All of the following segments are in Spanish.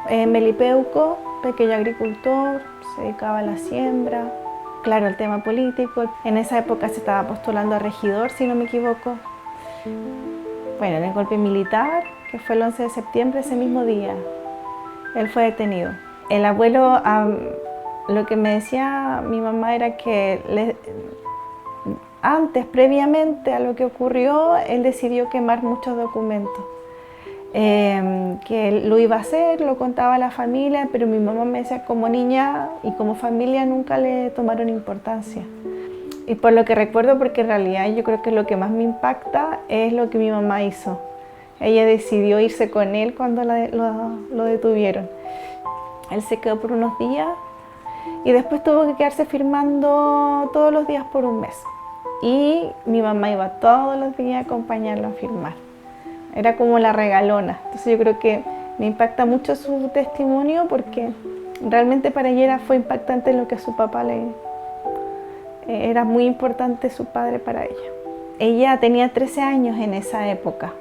En Melipeuco, pequeño agricultor, se dedicaba a la siembra. Claro, el tema político. En esa época se estaba postulando a regidor, si no me equivoco. Bueno, en el golpe militar, que fue el 11 de septiembre, ese mismo día, él fue detenido. El abuelo, lo que me decía mi mamá era que antes, previamente a lo que ocurrió, él decidió quemar muchos documentos. Que él lo iba a hacer, lo contaba a la familia, pero mi mamá me decía como niña y como familia nunca le tomaron importancia. Y por lo que recuerdo, porque en realidad yo creo que lo que más me impacta es lo que mi mamá hizo. Ella decidió irse con él cuando lo detuvieron. Él se quedó por unos días y después tuvo que quedarse firmando todos los días por un mes. Y mi mamá iba todos los días a acompañarlo a firmar. Era como la regalona. Entonces yo creo que me impacta mucho su testimonio porque realmente para ella fue impactante lo que a su papá era muy importante su padre para ella. Ella tenía 13 años en esa época.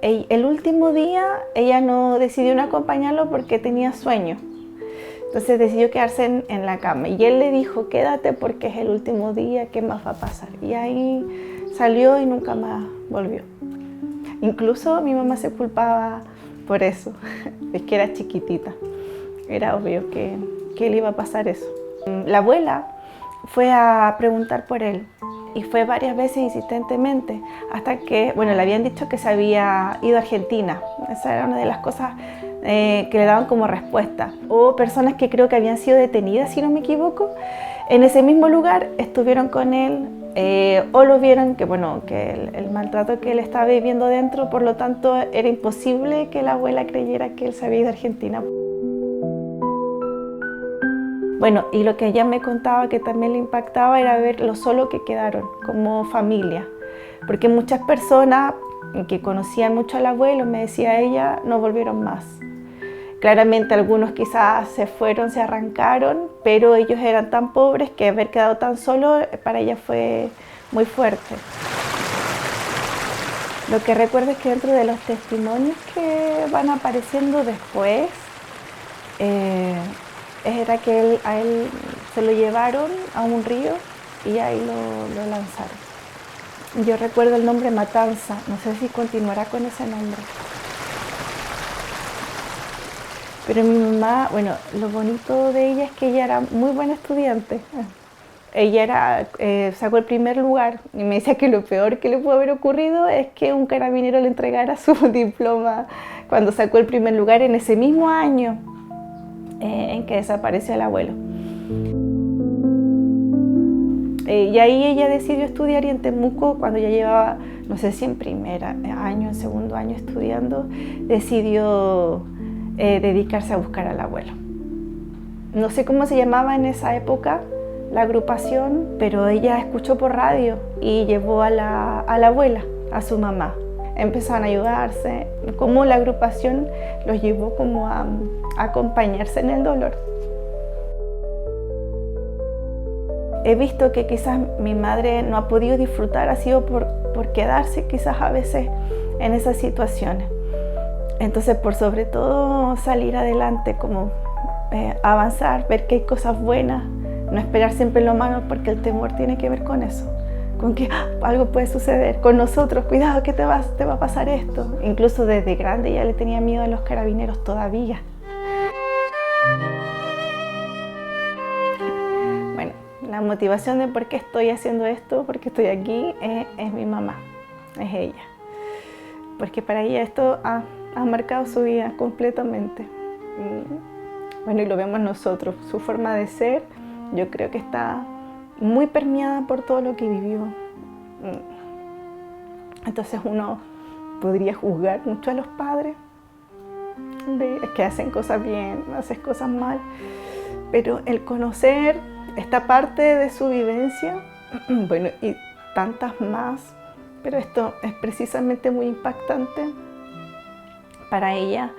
El último día ella no decidió no acompañarlo porque tenía sueño. Entonces decidió quedarse en la cama y él le dijo, quédate porque es el último día, ¿qué más va a pasar? Y ahí salió y nunca más volvió. Incluso mi mamá se culpaba por eso, es que era chiquitita. Era obvio que le iba a pasar eso. La abuela fue a preguntar por él y fue varias veces insistentemente hasta que, bueno, le habían dicho que se había ido a Argentina. Esa era una de las cosas que le daban como respuesta. O personas que creo que habían sido detenidas, si no me equivoco, en ese mismo lugar estuvieron con él. O lo vieron que, bueno, que el maltrato que él estaba viviendo dentro, por lo tanto era imposible que la abuela creyera que él se había ido a Argentina. Bueno, y lo que ella me contaba que también le impactaba era ver lo solo que quedaron como familia, porque muchas personas que conocían mucho al abuelo, me decía ella, no volvieron más. Claramente algunos quizás se fueron, se arrancaron, pero ellos eran tan pobres que haber quedado tan solo para ella fue muy fuerte. Lo que recuerdo es que dentro de los testimonios que van apareciendo después, era que a él se lo llevaron a un río y ahí lo lanzaron. Yo recuerdo el nombre Matanza, no sé si continuará con ese nombre. Pero mi mamá, bueno, lo bonito de ella es que ella era muy buena estudiante. Ella sacó el primer lugar y me decía que lo peor que le pudo haber ocurrido es que un carabinero le entregara su diploma cuando sacó el primer lugar en ese mismo año en que desapareció el abuelo. Y ahí ella decidió estudiar y en Temuco, cuando ya llevaba, no sé si en primer año, en segundo año estudiando, decidió dedicarse a buscar al abuelo. No sé cómo se llamaba en esa época la agrupación, pero ella escuchó por radio y llevó a la abuela, a su mamá. Empezaron a ayudarse, como la agrupación los llevó como a acompañarse en el dolor. He visto que quizás mi madre no ha podido disfrutar, ha sido por quedarse quizás a veces en esas situaciones. Entonces, por sobre todo salir adelante, como avanzar, ver que hay cosas buenas, no esperar siempre lo malo, porque el temor tiene que ver con eso, con que algo puede suceder con nosotros, cuidado que te va a pasar esto. Incluso desde grande ya le tenía miedo a los carabineros todavía. Bueno, la motivación de por qué estoy haciendo esto, por qué estoy aquí, es mi mamá, es ella. Porque para ella esto ha marcado su vida completamente. Bueno, y lo vemos nosotros, su forma de ser, yo creo que está muy permeada por todo lo que vivió. Entonces uno podría juzgar mucho a los padres, de que hacen cosas bien, hacen cosas mal, pero el conocer esta parte de su vivencia, bueno, y tantas más, pero esto es precisamente muy impactante para ella,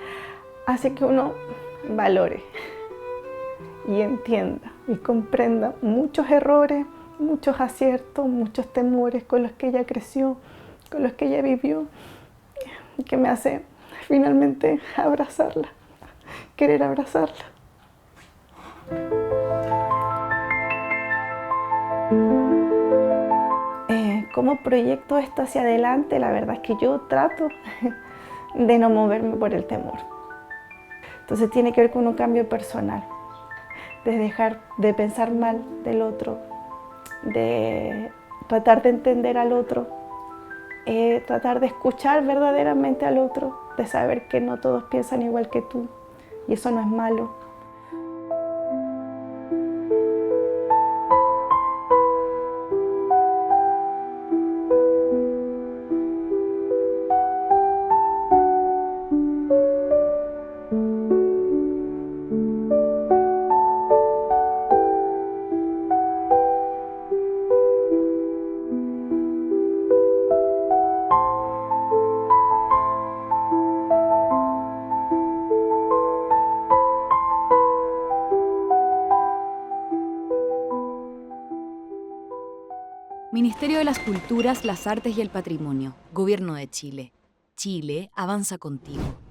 hace que uno valore y entienda y comprenda muchos errores, muchos aciertos, muchos temores con los que ella creció, con los que ella vivió, que me hace finalmente abrazarla querer abrazarla. ¿Cómo proyecto esto hacia adelante? La verdad es que yo trato de no moverme por el temor. Entonces tiene que ver con un cambio personal, de dejar de pensar mal del otro, de tratar de entender al otro, tratar de escuchar verdaderamente al otro, de saber que no todos piensan igual que tú y eso no es malo. Ministerio de las Culturas, las Artes y el Patrimonio, Gobierno de Chile. Chile avanza contigo.